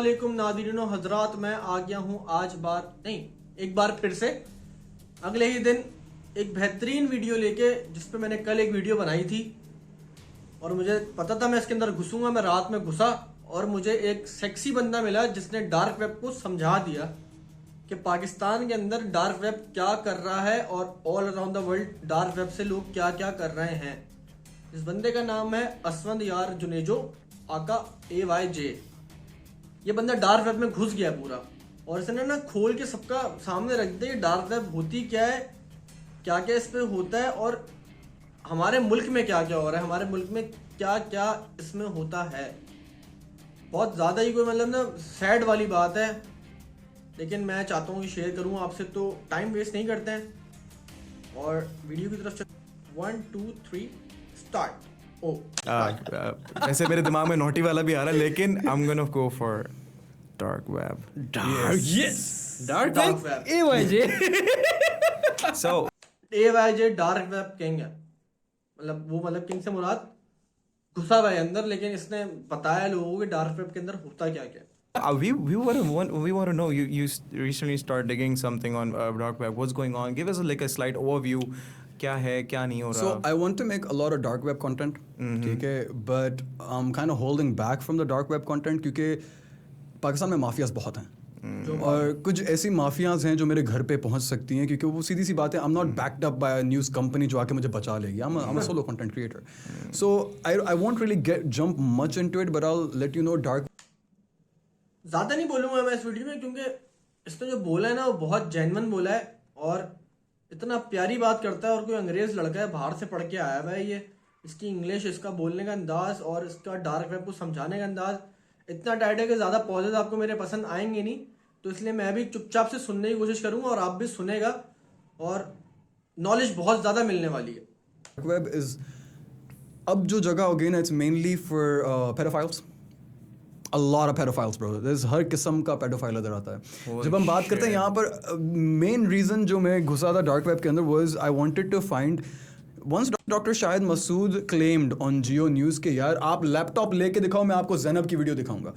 अस्सलामुअलैकुम नाज़रीन हजरात, मैं आ गया हूँ एक बार फिर से अगले ही दिन एक बेहतरीन वीडियो लेके, जिस पे मैंने कल एक वीडियो बनाई थी और मुझे पता था मैं इसके अंदर घुसूंगा। मैं रात में घुसा और मुझे एक सेक्सी बंदा मिला जिसने डार्क वेब को समझा दिया कि पाकिस्तान के अंदर डार्क वेब क्या कर रहा है और all around the world dark web से लोग क्या क्या कर रहे हैं। इस बंदे का नाम है असवंद यार जुनेजो आका AYJ। ये बंदा डार्क वेब में घुस गया पूरा और इसने ना खोल के सबका सामने रख दिया ये डार्क वेब होती क्या है, क्या क्या इस पे होता है और हमारे मुल्क में क्या क्या हो रहा है, हमारे मुल्क में क्या क्या इसमें होता है। बहुत ज़्यादा ही कोई मतलब ना सैड वाली बात है, लेकिन मैं चाहता हूँ कि शेयर करूँ आपसे, तो टाइम वेस्ट नहीं करते हैं और वीडियो की तरफ 1 2 3 स्टार्ट। वैसे मेरे दिमाग में नोटी वाला भी आ रहा है, लेकिन I'm gonna go for dark web. Dark Dark web. web. AYJ. So AYJ dark web king है। मतलब किंग से मुराद घुसा हुआ है अंदर, लेकिन इसने बताया लोगों को कि डार्क वेब के अंदर होता क्या क्या। we want to know, you recently started digging something on dark web. What's going on? Give us like a slight overview. क्या है क्या नहीं हो रहा? So I want to make a lot of dark web content, ठीक है, but I'm kind of holding back from the dark web content क्योंकि पाकिस्तान में माफियाज बहुत हैं और कुछ ऐसी माफियाज हैं जो मेरे घर पे पहुंच सकती हैं, क्योंकि वो सीधी सी बात है, I'm not backed up by a news company जो आके मुझे बचा लेगी. I'm a solo content creator, so I won't really jump much into it, but I'll let you know dark. ज़्यादा नहीं बोलूँगा मैं इस वीडियो में, क्योंकि इसने जो बोला है ना वो बहुत जेन्युइन बोला है और इतना प्यारी बात करता है। और कोई अंग्रेज़ लड़का है, बाहर से पढ़ के आया हुआ है ये, इसकी इंग्लिश, इसका बोलने का अंदाज़ और इसका डार्क वेब को समझाने का अंदाज़ इतना टाइट है कि ज़्यादा पॉजेज आपको मेरे पसंद आएंगे नहीं, तो इसलिए मैं भी चुपचाप से सुनने की कोशिश करूँगा और आप भी सुनेगा और नॉलेज बहुत ज़्यादा मिलने वाली है। Dark web is अब जो जगह हो गई ना, it's mainly for pedophiles. A lot of pedophiles, bro. There's हर किस्म का pedophile इधर आता है। जब हम बात करते हैं यहाँ पर, मेन रीज़न जो मैं घुसा था डार्क वेब के अंदर was I wanted to find once Dr. Shahid Masood claimed on Geo News के यार आप लैपटॉप लेके दिखाओ, मैं आपको ज़ैनब की वीडियो दिखाऊंगा।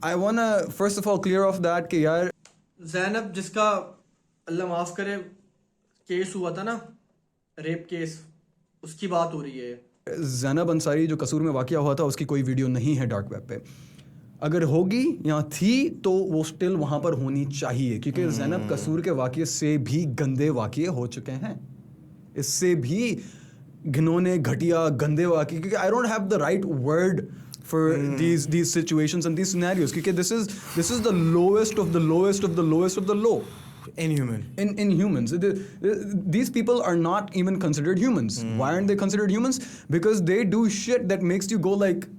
I wanna first of all clear off that कि यार ज़ैनब जिसका अल्लाह माफ़ करे केस हुआ था ना, रेप केस, उसकी बात हो रही है। ज़ैनब अंसारी जो कसूर में वाक़या हुआ था, उसकी कोई वीडियो नहीं है डार्क वेब पे। अगर होगी या थी तो वो स्टिल वहाँ पर होनी चाहिए, क्योंकि ज़ैनब कसूर के वाक़ये से भी गंदे वाक़ये हो चुके हैं, इससे भी घिनौने घटिया गंदे वाक़ये, क्योंकि I don't have the right word for these situations and these scenarios, क्योंकि this is the lowest of the lowest of the lowest of the low. Inhuman. In humans, these people are not even considered humans. Why aren't they considered humans? Because they do shit that makes you go like,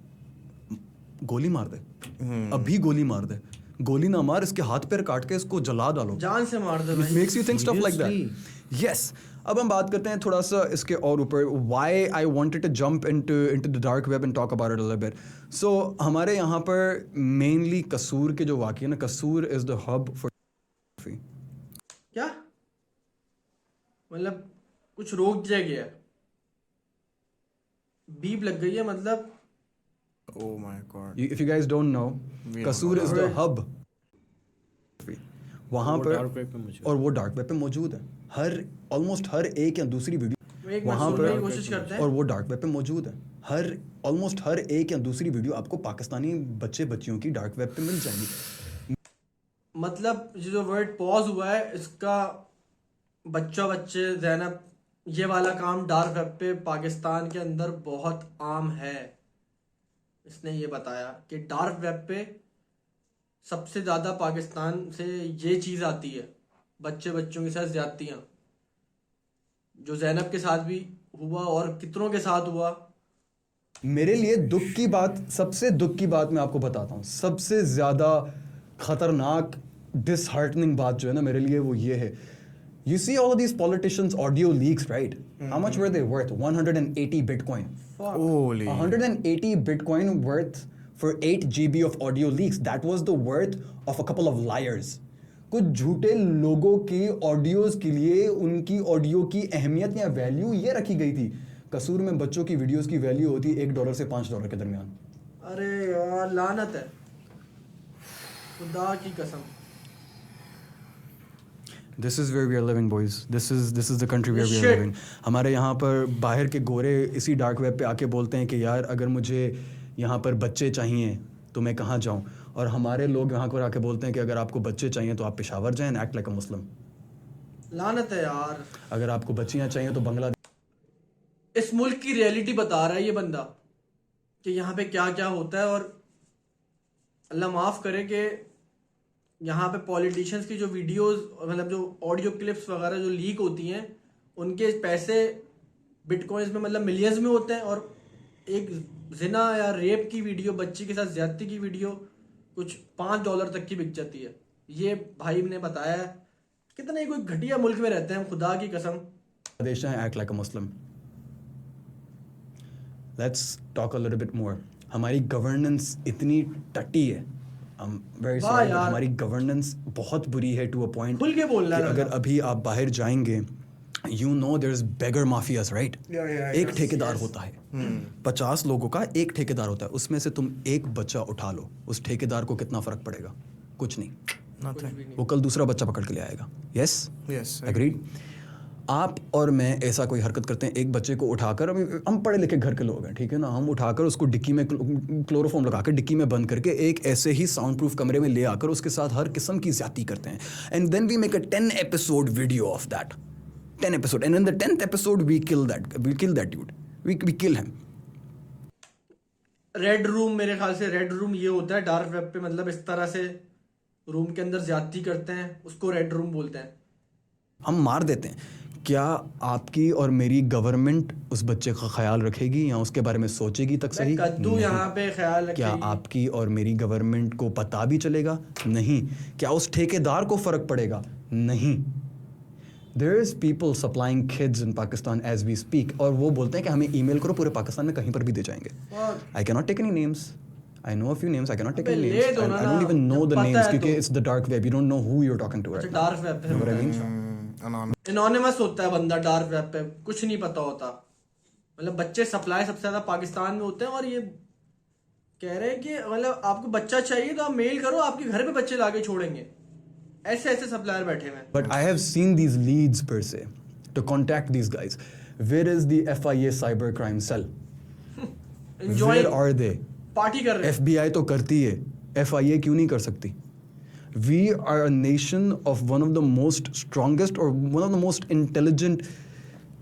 गोली मार दे, अभी गोली मार दे, गोली ना मार, इसके हाथ पैर काट के इसको जला डालो, जान से मार दे। It makes you think stuff like that. Yes. अब हम बात करते हैं थोड़ा सा इसके और ऊपर, why I wanted to jump into the dark web and talk about it a little bit. So हमारे यहाँ पर mainly कसूर के जो वाक़ये ना, कसूर is the hub for क्या मतलब कुछ रोक दिया गया, बीप लग गई है, मतलब Oh my God. if you guys don't know, कसूर is the hub. वहाँ पर और वो डार्क वेब पे मौजूद है, हर ऑलमोस्ट हर एक या दूसरी वीडियो वहाँ पर, कोशिश करते हैं और वो डार्क वेब पे मौजूद है, हर ऑलमोस्ट हर एक या दूसरी वीडियो आपको पाकिस्तानी बच्चे बच्चियों की डार्क वेब पे मिल जाएगी। मतलब ये जो वर्ड पॉज हुआ है, इसका बच्चे ज़ैनब, ये वाला काम डार्क वेब पे पाकिस्तान के अंदर बहुत आम है। इसने ये बताया कि डार्क वेब पे सबसे ज़्यादा पाकिस्तान से ये चीज़ आती है, बच्चों के साथ ज़्यादतियाँ, जो ज़ैनब के साथ भी हुआ और कितनों के साथ हुआ। मेरे लिए दुख की बात, सबसे दुख की बात मैं आपको बताता हूँ, सबसे ज़्यादा खतरनाक डिसहार्टनिंग बात जो है ना मेरे लिए, वो ये है, you see all of these politicians audio leaks, right? How much were they worth? 180 Bitcoin. Holy. 180 Bitcoin worth for 8 GB of audio leaks. That was the worth of a couple of liars. कुछ झूठे लोगों की audios के लिए उनकी audio की अहमियत या वैल्यू ये रखी गई थी। कसूर में बच्चों की वीडियोस की वैल्यू होती $1 से $5 के दरमियान। अरे यार लानत है। खुदा की कसम। This is where we are living, boys. This is the country where we are Shit. living. हमारे यहाँ पर बाहर के गोरे इसी डार्क वेब पे आके बोलते हैं कि यार अगर मुझे यहाँ पर बच्चे चाहिए तो मैं कहाँ जाऊँ, और हमारे लोग यहाँ पर आके बोलते हैं कि अगर आपको बच्चे चाहिए तो आप पेशावर जाएं, एक्ट लाइक अ मुस्लिम। लानत है यार। अगर आपको बच्चियाँ चाहिए तो बांग्लादेश। इस मुल्क की रियलिटी बता रहा है ये बंदा कि यहाँ पे क्या क्या होता है, और अल्लाह माफ़ करे कि यहाँ पे पॉलिटिशियंस की जो वीडियोस मतलब जो ऑडियो क्लिप्स वगैरह जो लीक होती हैं उनके पैसे बिटकॉइंस में मतलब मिलियंस में होते हैं, और एक जिना या रेप की वीडियो, बच्ची के साथ ज्यादती की वीडियो कुछ $5 तक की बिक जाती है। ये भाई ने बताया है। कितने कोई घटिया मुल्क में रहते हैं, खुदा की कसम। देश है, act like a Muslim. Let's talk a little bit more. हमारी गवर्नेंस इतनी टट्टी है, वेरी सॉरी, हमारी गवर्नेंस बहुत बुरी है टू अ पॉइंट खुल के बोलना है। अगर अभी आप बाहर जाएंगे, you know there is beggar mafias, right? एक ठेकेदार होता है, 50 लोगों का एक ठेकेदार होता है, उसमें से तुम एक बच्चा उठा लो, उस ठेकेदार को कितना फर्क पड़ेगा? कुछ नहीं, वो कल दूसरा बच्चा पकड़ के ले आएगा। Yes, agreed. आप और मैं ऐसा कोई हरकत करते हैं, एक बच्चे को उठाकर, हम पढ़े लिखे घर के लोग हैं, ठीक है ना, हम उठाकर उसको डिक्की में क्लोरोफॉर्म लगा कर डिक्की में बंद करके एक ऐसे ही साउंड प्रूफ कमरे में ले आकर उसके साथ हर किस्म की ज्यादती करते हैं, and then we make a 10 episode video of that, 10 episode, and in the 10th episode we kill that dude, we kill him. Red room, मेरे ख्याल से रेड रूम ये होता है डार्क वेब पे, मतलब इस तरह से रूम के अंदर ज्यादती करते हैं, उसको रेड रूम बोलते हैं। हम मार देते हैं। क्या आपकी और मेरी गवर्नमेंट उस बच्चे का ख्याल रखेगी या उसके बारे में सोचेगी तक सही? कद्दू यहाँ पे ख्याल रखेगी। क्या आपकी और मेरी गवर्नमेंट को पता भी चलेगा? नहीं। क्या उस ठेकेदार को फर्क पड़ेगा? नहीं। There is people supplying kids in Pakistan as we speak, और वो बोलते हैं कि हमें ईमेल करो, पूरे पाकिस्तान में कहीं पर भी दे जाएंगे। I cannot take any names. I know a few names. I cannot take any names. I don't even know the names क्योंकि it's the dark web. You don't know who you're talking to right now. Dark web पे, Know what I mean? Anonymous होता है बंदा dark web पे, कुछ नहीं पता होता। मतलब बच्चे सप्लाई सबसे ज्यादा पाकिस्तान में होते हैं, और ये कह रहे हैं कि मतलब आपको बच्चा चाहिए तो आप मेल करो, आपके घर पे बच्चे लाके छोड़ेंगे। ऐसे ऐसे सप्लायर बैठे हुए हैं। But I have seen these leads per se to contact these guys. Where is the FIA cybercrime cell? Where are they? Party कर रहे हैं। FBI तो करती है, FIA क्यों नहीं कर सकती? We are a nation of one of the most strongest or one of the most intelligent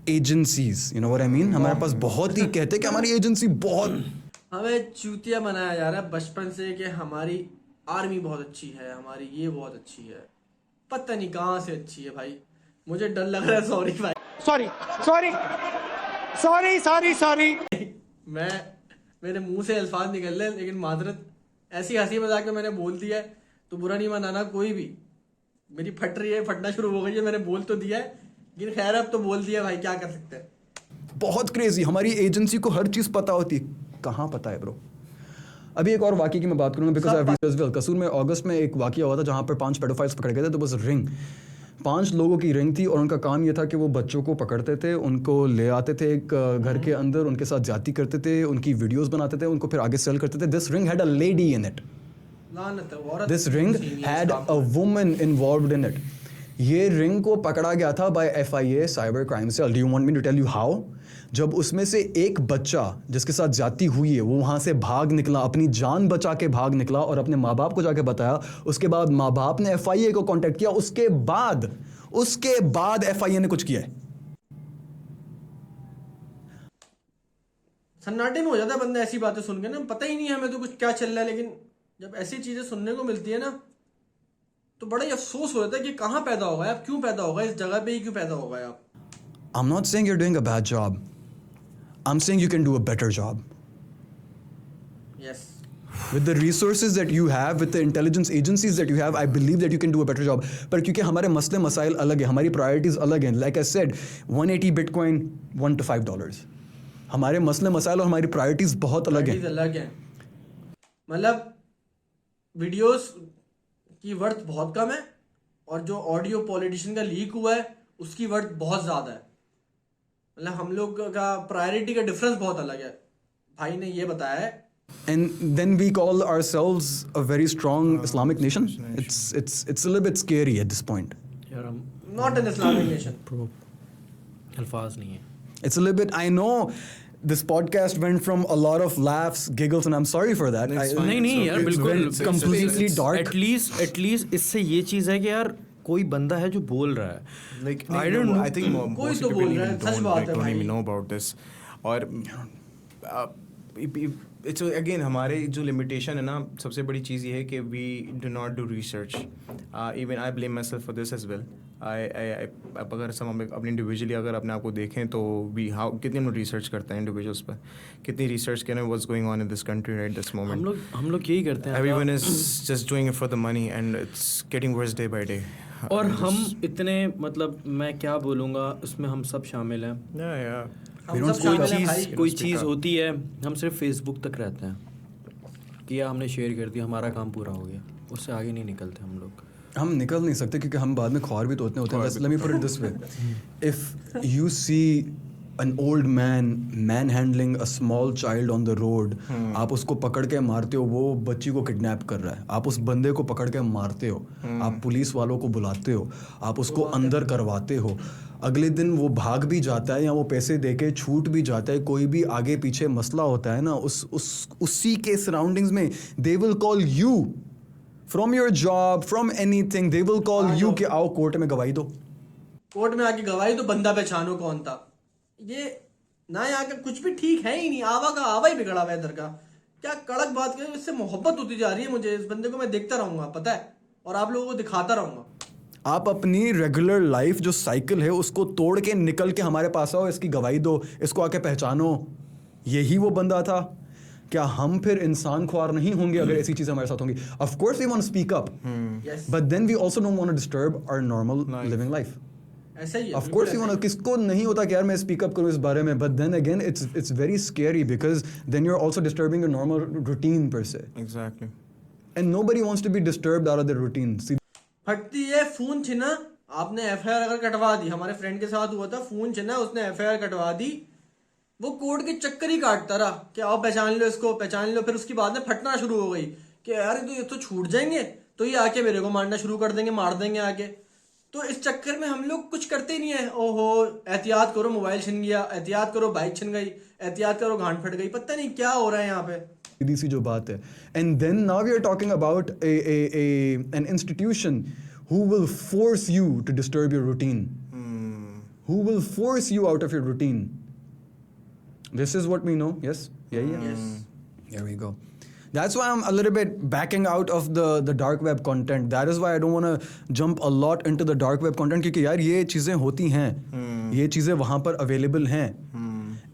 agencies. You know what I mean? हमारे पास बहुत ही कहते हैं कि हमारी एजेंसी बहुत, हमें चूतिया बनाया जा रहा है बचपन से कि हमारी आर्मी बहुत अच्छी है, हमारी ये बहुत अच्छी है। पता नहीं कहाँ से अच्छी है भाई, मुझे डर लग रहा है। सॉरी भाई, sorry sorry sorry sorry sorry. मैं मेरे मुंह से अल्फाज निकल रहे हैं, लेकिन मादरत ऐसी हंसी मजाक में मैंने बोल दिया है, तो बुरा नहीं मनाना कोई भी। मेरी फट रही है, फटना शुरू हो गई है, मैंने बोल तो दिया है, लेकिन खैर अब तो बोल दिया भाई, क्या कर सकते हैं। बहुत क्रेजी। हमारी एजेंसी को हर चीज़ पता होती है। कहाँ पता है ब्रो? अभी एक और वाकये की मैं बात करूँगा, बिकॉज कसूर में अगस्त में एक वाकया हुआ था जहाँ पर 5 पेडोफाइल्स पकड़े गए थे। तो बस रिंग 5 लोगों की रिंग थी, और उनका काम ये था कि वो बच्चों को पकड़ते थे, उनको ले आते थे एक घर के अंदर, उनके साथ ज्यादती करते थे, उनकी वीडियोस बनाते थे, उनको फिर आगे सेल करते थे। This ring had a lady in it. This ring had a woman involved in it. ये रिंग को पकड़ा गया था by FIA cyber crime cell. Do you want me to tell you how? जब उसमें से एक बच्चा जिसके साथ ज्यादती हुई है वो वहां से भाग निकला, अपनी जान बचा के भाग निकला और अपने माँ बाप को जाके बताया। उसके बाद माँ बाप ने FIA को कांटेक्ट किया, उसके बाद FIA ने कुछ किया है। सन्नाटे में हो जाता है बंदा ऐसी बातें सुन के ना, पता ही नहीं है हमें तो कुछ क्या चल रहा है। लेकिन जब ऐसी चीजें सुनने को मिलती है ना, तो बड़ा ही अफसोस हो जाता है कि कहाँ पैदा हो गए आप, क्यों पैदा हो गए, इस जगह पे ही क्यों पैदा हो गए आप। I'm not saying you're doing a bad job. I'm saying you can do a better job. Yes. With the resources that you have, with the intelligence agencies that you have, I believe that you can do a better job. पर क्योंकि हमारे मसले मसाइल अलग हैं, हमारी priorities अलग हैं। Like I said, 180 Bitcoin, $1 to $5. हमारे मसले मसाइल और हमारी प्रायोरिटीज बहुत अलग हैं। अलग हैं। मतलब वीडियोस की वर्थ बहुत कम है, और जो ऑडियो पॉलिटिशियन का लीक हुआ है उसकी वर्थ बहुत ज़्यादा है। मतलब हम लोग का प्रायोरिटी का डिफरेंस बहुत अलग है। भाई ने ये बताया है And then we call ourselves a very strong Islamic nation. It's a little bit scary at this point. यार हम Not an Islamic nation. Pro अल्फाज नहीं है. It's a little bit. I know this podcast went from a lot of laughs, giggles, and I'm sorry for that. It's I- fine. नहीं यार it's बिल्कुल went completely dark. At least इससे ये चीज़ है कि यार कोई बंदा है जो बोल रहा है. Like, I don't know. I think कोई most तो people बोल रहा है, even सच don't, बात like, है don't भाई. even know about this. और it's again हमारे जो limitation है ना, सबसे बड़ी चीज़ ये है कि we do not do research. Even I blame myself for this as well. अब अगर हम अपने इंडिविजुअली अगर अपने आप को देखें तो कितनी हम लोग रिसर्च करते हैं इंडिविजुअल्स पर, कितनी रिसर्च करें what's going on in this country right this moment. हम लोग यही करते हैं. Everyone is just doing it for the money and it's getting worse day by day. और हम इतने मतलब मैं क्या बोलूँगा उसमें हम सब शामिल हैं. हम सब शामिल हैं भाई. कोई चीज़ होती है हम सिर्फ फेसबुक तक रहते हैं कि हमने शेयर कर दिया हमारा काम पूरा हो गया, उससे आगे नहीं निकलते हम लोग. हम निकल नहीं सकते क्योंकि हम बाद में ख्वार भी तो उतने होते हैं. Let me put it this way. If you see an old man handling a small child on the road, आप उसको पकड़ के मारते हो, वो बच्ची को किडनैप कर रहा है, आप उस बंदे को पकड़ के मारते हो, आप पुलिस वालों को बुलाते हो, आप उसको अंदर करवाते हो, अगले दिन वो भाग भी जाता है या वो पैसे देके छूट भी जाता है, कोई भी आगे पीछे मसला होता है ना, उसी के सराउंडिंग्स में they will call you from your job, from anything, they will call you कि आओ कोर्ट में गवाही दो. कोर्ट में आके गवाही तो बंदा पहचानो कौन था. ये ना यहाँ का कुछ भी ठीक है ही नहीं. आवा का आवा ही बिगड़ा हुआ है इधर का. क्या कड़क बात करें, इससे मोहब्बत होती जा रही है मुझे. इस बंदे को मैं देखता रहूंगा पता है, और आप लोगों को दिखाता रहूंगा. आप अपनी रेगुलर लाइफ जो साइकिल है उसको तोड़ के निकल के हमारे पास आओ, इसकी गवाही दो, इसको आके पहचानो. यही वो बंदा था. क्या हम फिर इंसान ख्वार नहीं होंगे अगर ऐसी चीजें हमारे साथ होंगी? Of course we want to speak up, Yes. But then we also don't want to disturb our normal living life. ऐसा ही है. ऑफ कोर्स वी वांट, किसको नहीं होता कि यार मैं स्पीक अप करूं इस बारे में, but then again it's very scary because then you are also disturbing your normal routine per se, exactly. And nobody wants to be disturbed out of their routine. फटती है फोन छिना. आपने FIR अगर कटवा दी, हमारे फ्रेंड के साथ हुआ था, फोन छिना, उसने एफआईआर कटवा दी, वो कोर्ट के चक्कर ही काटता रहा कि आओ पहचान लो इसको, पहचान लो. फिर उसकी बाद में फटना शुरू हो गई कि यार ये तो छूट जाएंगे, तो ये आके मेरे को मारना शुरू कर देंगे, मार देंगे आके. तो इस चक्कर में हम लोग कुछ करते ही नहीं है. ओहो एहतियात करो, मोबाइल छिन गया, एहतियात करो बाइक छिन गई, एहतियात करो गांड फट गई, पता नहीं क्या हो रहा है यहाँ पे. सीधी सी जो बात है. And then now we are talking about an institution who will force you to disturb your routine, who will force you out of your routine. This is what we know. Yes. Yes. There we go. That's why I'm a little bit backing out of the dark web content. That is why I don't want to jump a lot into the dark web content, क्योंकि यार ये चीज़ें होती हैं, ये चीज़ें वहाँ पर available हैं.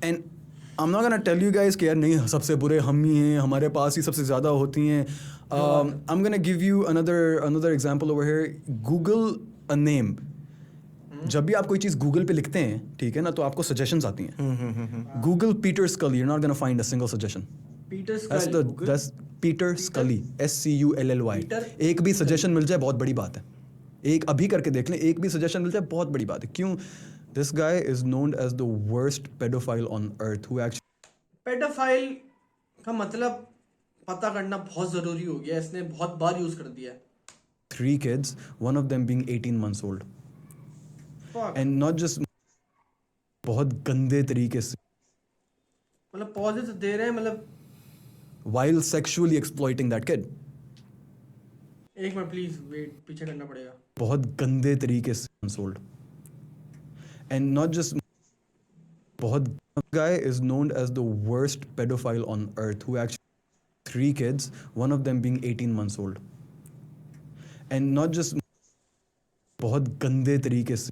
And I'm not gonna tell you guys कि यार नहीं सबसे बुरे हम ही हैं, हमारे पास ही सबसे ज़्यादा होती हैं. I'm gonna give you another example over here. Google a name. जब भी आप कोई चीज़ गूगल पे लिखते हैं, ठीक है ना, तो आपको सजेशंस आती हैं. Google Peter Scully, you're not gonna find a single suggestion. Peter That's Peter Scully, SCULLY. Peter एक भी सजेशन मिल जाए बहुत बड़ी बात है. एक अभी करके देख लें, एक भी सजेशन मिल जाए बहुत बड़ी बात है. क्यों? This guy is known as the worst pedophile on earth who actually. Paedophile का मतलब पता करना बहुत जरूरी हो गया. इसने बहुत बार यूज कर दिया है. 3 kids, one of them being 18 months old. Fuck. And not just बहुत गंदे तरीके से, मतलब पॉजेस दे रहे हैं, मतलब while sexually exploiting that kid. एक मिनट प्लीज वेट, पीछे करना पड़ेगा. बहुत गंदे तरीके से months old. And not just बहुत guy is known as the worst pedophile on earth who actually 3 kids, one of them being 18 months old. And not just बहुत गंदे तरीके से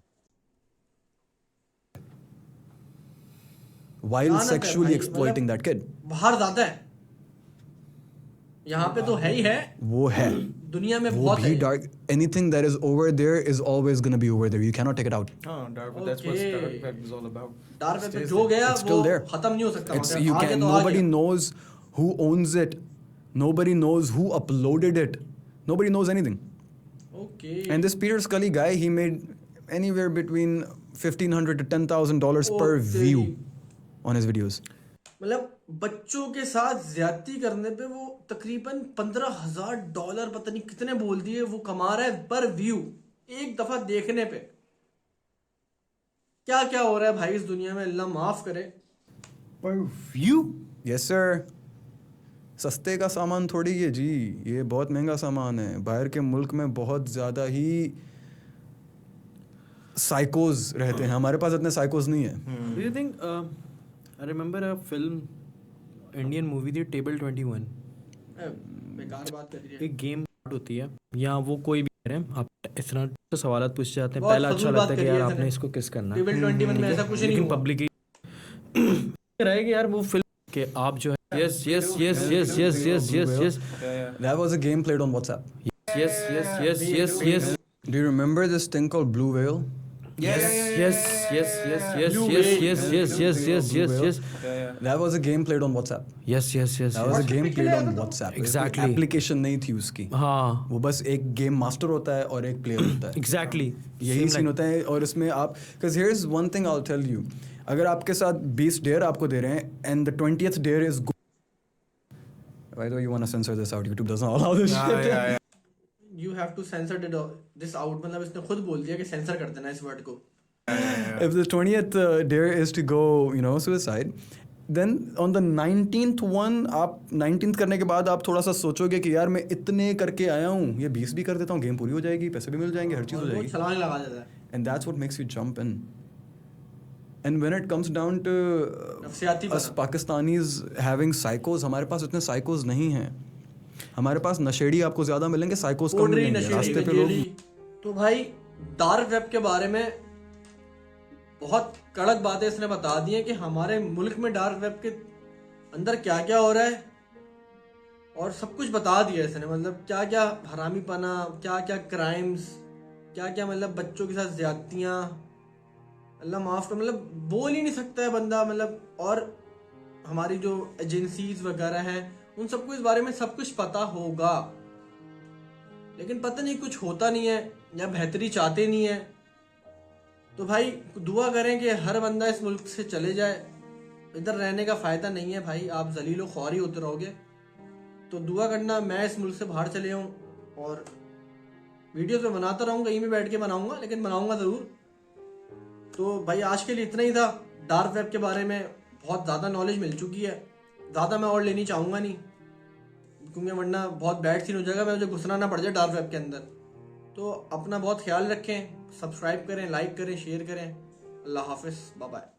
while लानत है sexually भाई, exploiting मतलब that kid. बाहर ज्यादा है, यहाँ पे तो है ही है, वो है, दुनिया में वो बहुत भी है. dark. Anything that is over there is always gonna be over there. You cannot take it out. Oh, dark web. That's what Okay. dark web is all about. Dark web पे Stays जो there. गया It's still वो there. खत्म नहीं हो सकता. It's मगर you आगे can. तो आ Nobody गया. knows who owns it. Nobody knows who uploaded it. Nobody knows anything. Okay. And this Peter Scully guy, he made anywhere between $1,500 to $10,000 per Okay. view on his videos. मतलब बच्चों के साथ ज्यादती करने पे वो तकरीबन $15,000 पता नहीं कितने बोल दिए वो कमा रहा है पर व्यू, एक दफा देखने पे। क्या क्या हो रहा है भाई इस दुनिया में, अल्लाह माफ करे। पर व्यू, यस सर, सस्ते का सामान थोड़ी है जी, ये बहुत महंगा सामान है। बाहर के मुल्क में बहुत ज़्यादा ही साइकोज रहते हैं, हमारे पास इतने साइकोज नहीं है। Do you think I remember a film, Indian movie थी टेबल 21। बेकार बात कर रही है। एक गेम होती है, यहाँ वो कोई भी कह रहे हैं, आप इस तरह से सवाल पूछ जाते हैं। बहुत पहला अच्छा फजूल लगता बात है कि करी है यार इसने। आपने इसको किस करना है, टेबल 21 में ऐसा कुछ नहीं लेकिन हुआ। पब्लिक रहे कि यार वो फिल्म के आप जो है yes yes yes yes yes yes yes yes That was a game played on WhatsApp. Yes yes yes yes yes Do you remember this thing called Blue Whale? yes yes yes yes yes yes yes yes yes yes yes yes That was a game played on WhatsApp. yes yes yes That was a game played on WhatsApp. Exactly. Application नहीं थी उसकी, हाँ वो बस एक game master होता है और एक प्लेयर होता है। एग्जैक्टली यही सीन होता है। और इसमें आप, because here's one thing I'll tell you, अगर आपके साथ 20 डेयर आपको दे रहे हैं and the 20th there is good. By the way, you want to censor this out? YouTube doesn't allow this shit. You have to censor this out, मतलब इसने खुद बोल दिया कि सेंसर कर देना इस वर्ड को। If the 20th dare is to go, you know, suicide, then on the 19th one, आप 19th करने के बाद आप थोड़ा सा सोचोगे कि यार मैं इतने करके आया हूँ, ये 20 भी कर देता हूँ, गेम पूरी हो जाएगी, पैसे भी मिल जाएंगे, हर चीज़ हो वो जाएगी। छलांग लगा देता है। And that's what makes you jump in. And when it comes down to नफसियाती us बना। Pakistanis having psychos, हमारे पास इतने psychos नहीं हैं। हमारे पास नशेड़ी आपको ज़्यादा मिलेंगे, psychos कम कोडरी, मिलेंगे। नशेड़ी, रास्ते पे गजेड़ी। लोग तो भाई डार्क वेब के बारे में बहुत कड़क बातें इसने बता दी हैं कि हमारे मुल्क में डार्क वेब के अंदर क्या क्या हो रहा है और सब कुछ बता दिया इसने। मतलब क्या क्या हरामीपना, क्या क्या क्राइम्स, क्या क्या मतलब बच्चों के साथ ज्यादतियाँ, अल्लाह माफ कर, मतलब बोल ही नहीं सकता है बंदा। मतलब और हमारी जो एजेंसीज वगैरह हैं उन सबको इस बारे में सब कुछ पता होगा, लेकिन पता नहीं कुछ होता नहीं है या बेहतरी चाहते नहीं है। तो भाई दुआ करें कि हर बंदा इस मुल्क से चले जाए, इधर रहने का फ़ायदा नहीं है भाई, आप जलीलो ख्वार ही होते रहोगे। तो दुआ करना मैं इस मुल्क से बाहर चले आऊँ, और वीडियोस में बनाता रहूँगा, कहीं भी बैठ के बनाऊँगा, लेकिन बनाऊँगा ज़रूर। तो भाई आज के लिए इतना ही था। डार्क वेब के बारे में बहुत ज़्यादा नॉलेज मिल चुकी है, ज़्यादा मैं और लेनी चाहूँगा नहीं, क्योंकि वरना बहुत बैड सीन हो जाएगा, मुझे घुसना ना पड़ जाए डार्क वेब के अंदर। तो अपना बहुत ख्याल रखें, सब्सक्राइब करें, लाइक करें, शेयर करें। अल्लाह हाफिज़, बाय बाय।